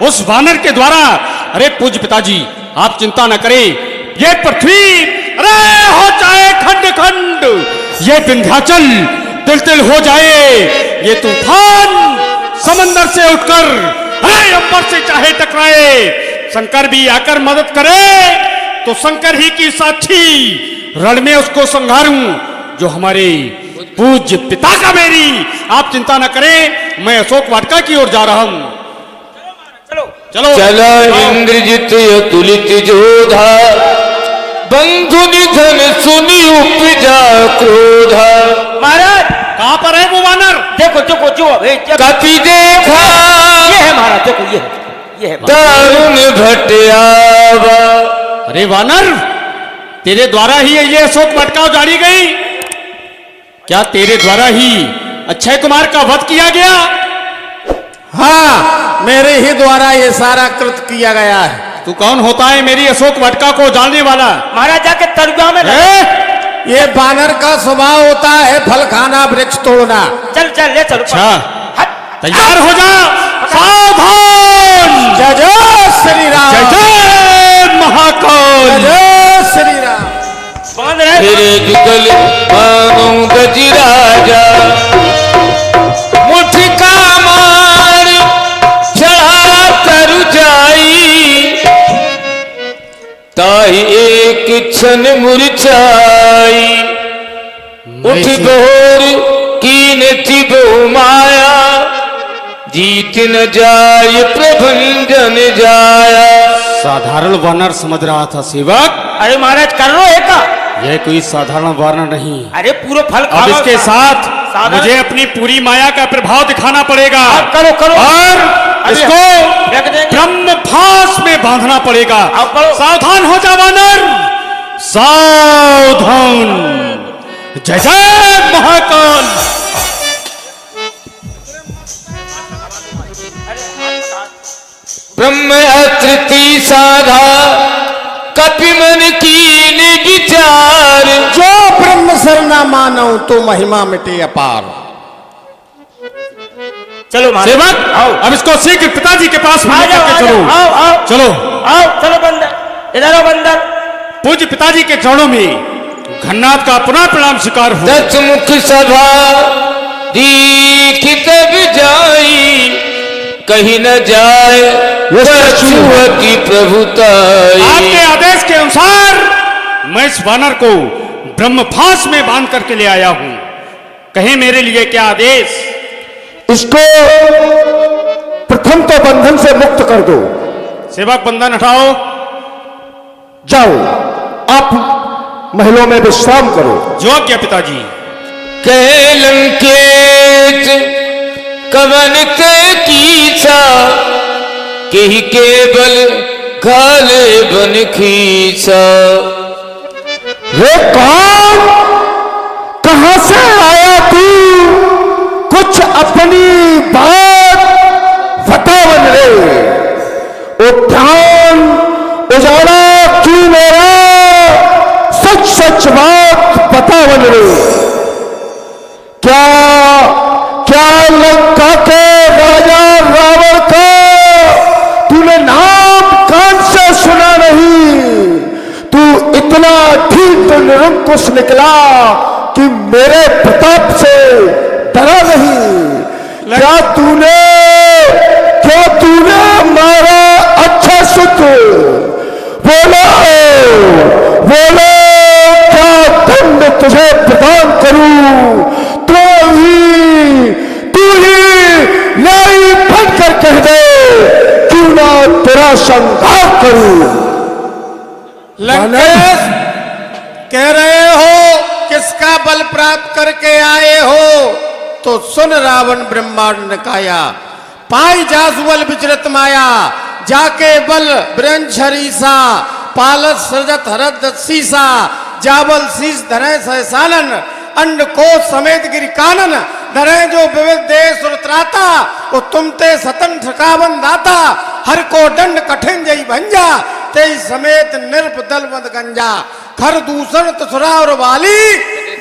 उस वानर के द्वारा। अरे पूज्य पिताजी, आप चिंता न करें, ये पृथ्वी अरे हो जाए खंड खंड, ये विंध्याचल तिल तिल हो जाए, ये तूफान समंदर से उठकर अरे अंबर से चाहे टकराए, शंकर भी आकर मदद करे तो शंकर ही की साक्षी रण में उसको संहारूं जो हमारे पूज्य पिता का मेरी। आप चिंता न करें, मैं अशोक वाटिका की ओर जा रहा हूं। चलो चलो चला इंद्रजित तुलित जोधा, बंधु निधन सुनी उपजा क्रोधा। महाराज कहां पर है वो वानर? देखो देखो जो कपि देखा ये है महाराज, देखो ये है दारुण भटियावा। अरे वानर, तेरे द्वारा ही ये अशोक वाटिका उजाड़ी गई? क्या तेरे द्वारा ही अक्षय कुमार का वध किया गया? हाँ, मेरे ही द्वारा ये सारा कृत किया गया है। तू कौन होता है मेरी अशोक वाटिका को उजाड़ने वाला? महाराज जाके तरुआ में ये बानर का स्वभाव होता है फल खाना, वृक्ष तोड़ना। चल चल ले चलो। अच्छा, तैयार हो जा, सावधान। जय जय श्री राम, जय जय महाकाल, जय श्री राम। बांध रहे फिर जुगल मानो गजराजा, मुठ का मार चढ़ा तरु जाई, ताहि एक क्षण मुरझाई। उठ भोर कीन तिबो माया, जीत न जाय प्रभंजन जाया। साधारण वानर समझ रहा था सेवक। अरे महाराज कर लो एक का। यह कोई साधारण वानर नहीं। अरे पूरा फल अब खाओ। इसके साथ साधारण- मुझे अपनी पूरी माया का प्रभाव दिखाना पड़ेगा। अब करो करो और अरे इसको फेंक देंगे। ब्रह्म फास में बांधना पड़ेगा। अब करो। सावधान हो जा वानर, सावधान। जय जय महाकाल। ब्रह्म अतृति साधा, कपि मन कीन विचार। जो ब्रह्म सरना मानो तो महिमा मिटे अपार। चलो महाराज सेवक, आओ अब इसको शीघ्र पिताजी के पास आ लेकर जाओ के आ चलो। जाओ, आओ आओ चलो आओ चलो बंदर, इधर आओ बंदर। पूज्य पिताजी के चरणों में घन्नाथ का पुनः प्रणाम स्वीकार हो। दस मुख सभा दीखित जाई, कहीं न जाए पशुवती प्रभुताई। आपके आदेश के अनुसार मैं इस वानर को ब्रह्मफास में बांध करके ले आया हूं। कहे मेरे लिए क्या आदेश? इसको प्रथम तो बंधन से मुक्त कर दो। सेवक बंधन हटाओ। जाओ, आप महलों में विश्राम करो। जो क्या पिताजी। कहे लंकेश कवन ते कीसा, केहि केवल घाले बन खीसा। रे कौन, कहां से आया तू, कुछ अपनी बात बतावन रे। उद्यान उजाड़ा क्यों मेरा, सच सच बात बतावन रे। क्या क्या लंका के राजा रावण का तूने नाम कान से सुना नहीं? तू इतना ठीक निरंकुश निकला कि मेरे प्रताप से डरा नहीं। क्या तूने मारा अच्छा सुत, बोलो बोलो, क्या दंड तुझे प्रदान करूं? तू ही न्यायी बनकर कह दे, क्यों ना तेरा संहार करूं। लंकेश, कह रहे हो किसका बल प्राप्त करके आए हो? तो सुन रावण ब्रह्मांड काया, पाई जासुवल विचरत माया, जाके बल ब्रंझरीसा, पालस सृजत हरद सीसा, जावल शीस धरे सहसानन, अंड को समेत गिर कानन, धरे जो विविध देश त्राता, वो तुमते सतन ठकावन दाता, हर को दंड कठिन जई भंजा, तेई समेत निर्प दल मद गंजा, खर दूषण तुसरा और वाली,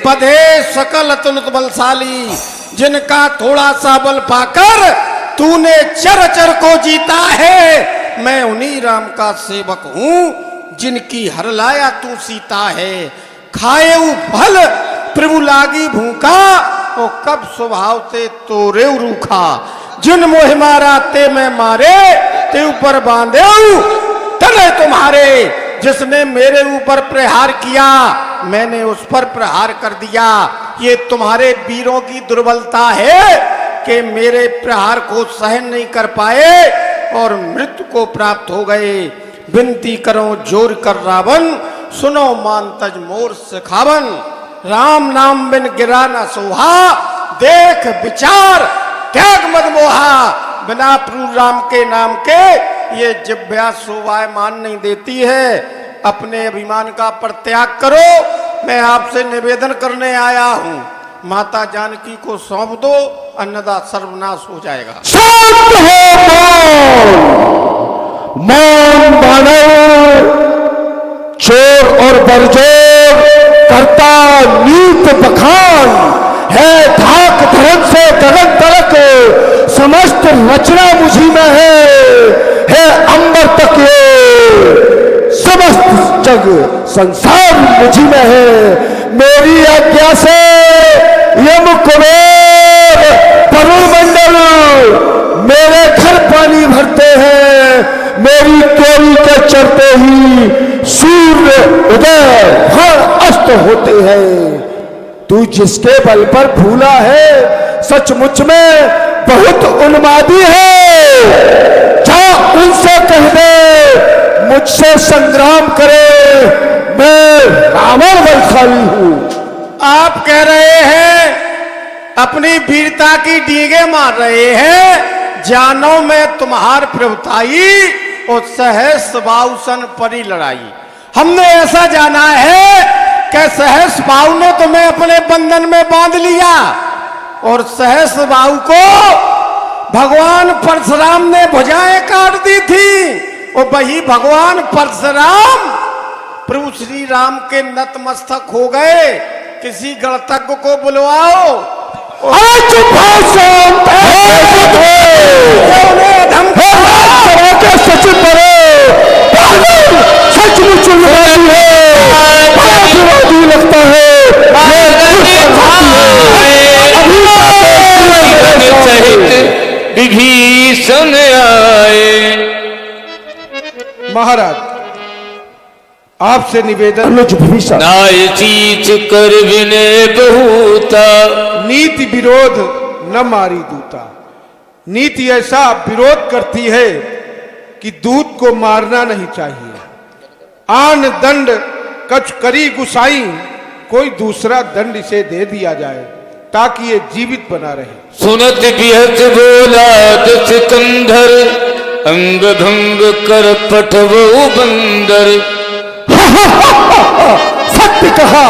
बधे सकल अतुलित बलशाली, जिनका थोड़ा सा बल पाकर तूने चर चर को जीता है, मैं उन्हीं राम का सेवक हूँ जिनकी हर लाया तू सीता है। खाए ऊ फल प्रभु लागी भूखा, वो कब स्वभाव ते तोरे रूखा। जिन मोह मारा ते मैं मारे, ते ऊपर बांधे तने तुम्हारे। जिसने मेरे ऊपर प्रहार किया, मैंने उस पर प्रहार कर दिया। ये तुम्हारे वीरों की दुर्बलता है कि मेरे प्रहार को सहन नहीं कर पाए और मृत्यु को प्राप्त हो गए। विनती करो जोर कर रावण, सुनो मान तज मोर सिखावन। राम नाम बिन गिरा न सोहा, देख विचार त्याग मत मोहा। बिना प्रभु राम के नाम के ये जिह्वा शोभाए मान नहीं देती है। अपने अभिमान का परित्याग करो। मैं आपसे निवेदन करने आया हूँ, माता जानकी को सौंप दो, अन्यथा सर्वनाश हो जाएगा। शांत हो मौन मानव, चोर और बरजोर करता नीत बखान है। धाक धरन से गगन तलक समस्त रचना मुझी में है अंबर तक ये समस्त जग संसार मुझी में है। मेरी आज्ञा से यम कुबेर वरुण मंडल मेरे घर पानी भरते हैं। मेरी तोरी के चढ़ते ही सूर्य उदय हर अस्त होते हैं। तू जिसके बल पर फूला है, सचमुच में बहुत उन्मादी है। जा उनसे कह दे मुझसे संग्राम करे, मैं रावण वंशाली हूं। आप कह रहे हैं, अपनी वीरता की डींगे मार रहे हैं। जानो मैं तुम्हार प्रभुताई और सहस बाउसन परी लड़ाई। हमने ऐसा जाना है कि सहस बाहु ने तुम्हें अपने बंधन में बांध लिया और सहस बाहु को भगवान परशुराम ने भुजाएं काट दी थी। और वही भगवान परशुराम प्रभु श्री राम के नतमस्तक हो गए। किसी गणतज्ञ को बुलवाओ। सचिव सचमुच लगता है। विभीषण आए। महाराज आपसे निवेदन, विभीषण नाय चीच कर विनय बहुता, नीति विरोध न मारी दूता। नीति ऐसा विरोध करती है कि दूत को मारना नहीं चाहिए। आन दंड कछ करी गुसाई, कोई दूसरा दंड इसे दे दिया जाए ताकि ये जीवित बना रहे। सुनत बिहत बोला दस कंधर, अंग भंग कर पठवो बंदर। सत्य कहा,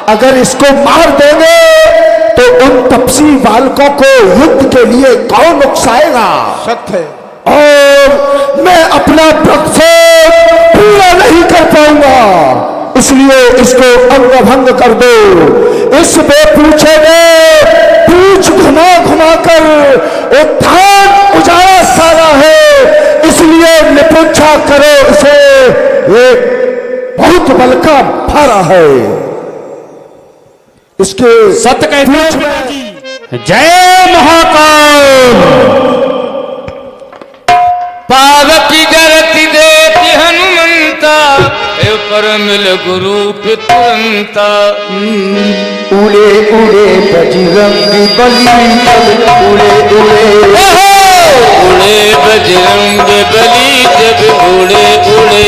अगर इसको मार देंगे तो उन तपसी बालकों को युद्ध के लिए कौन उकसाएगा। सत्य है। और मैं अपना प्रक्षेप पूरा नहीं कर पाऊंगा, इसलिए इसको अंग भंग कर दो। इस बेपूछे ने पूछ घुमा घुमा कर उत्थान उजाला सारा है, इसलिए निपुंछा करो इसे। एक बहुत बल का भारा है। इसके सत्य कहते हैं। जय महाकाल। पावकी जरति देति हनुमंता, परम लघु तुरंता। उड़े उड़े बजरंग बली, उड़े उड़े उड़े बजरंग बली जब उड़े उड़े।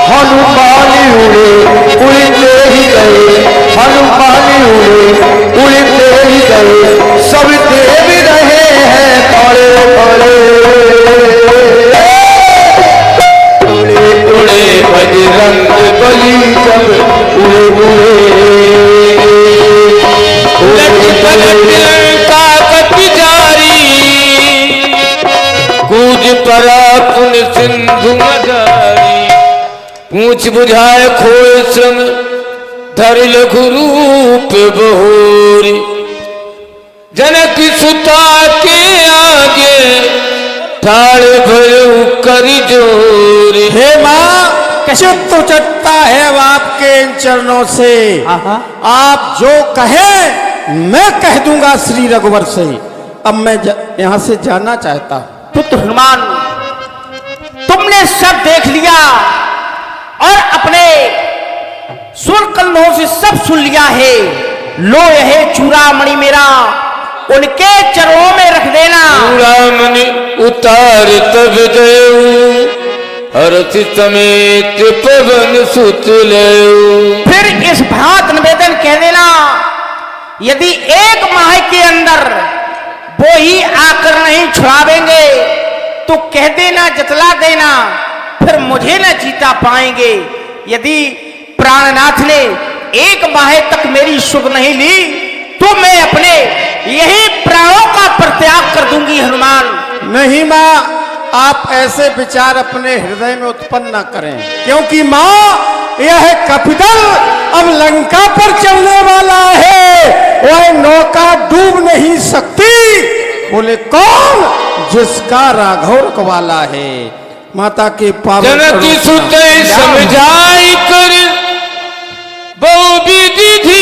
हनुमान उड़े उड़ते ही गए, हनुमान उड़े उड़ते ही गए। सब देव रहे हैं खड़े खड़े। उड़े उड़े बजरंग बली जब उड़े उड़े। लंका कपि जारी, कूज परा पुन सिंधु मदारी। पूछ बुझाए खोए श्रम, धर लघु रूप बहोरी। जनक सुता के आगे ठाड़ भरू कर जोर। हे माँ, चित्त उचटता है अब आपके इन चरणों से। आप जो कहें मैं कह दूंगा श्री रघुवर से। अब मैं यहाँ से जाना चाहता हूँ। पुत्र हनुमान, तुमने सब देख लिया और अपने सुर कन्नों से सब सुन लिया है। लो यह चूड़ामणि मेरा उनके चरणों में रख देना। चूड़ामणि उतार तब देऊ, हरति समेत पवन सुत लेऊ। फिर इस भांत निवेदन कह देना, यदि 1 माह के अंदर वो ही आकर नहीं छुड़ावेंगे तो कह देना, जतला देना, फिर मुझे न जीता पाएंगे। यदि प्राणनाथ ने 1 माह तक मेरी सुध नहीं ली तो मैं अपने यही प्राणों का परित्याग कर दूंगी हनुमान। नहीं माँ, आप ऐसे विचार अपने हृदय में उत्पन्न न करें, क्योंकि माँ यह कपिदल अब लंका पर चलने वाला है। वह नौका डूब नहीं सकती। बोले कौन? जिसका राघव रखवाला है। माता के पावन जनती सुत समझाई कर बहु विधि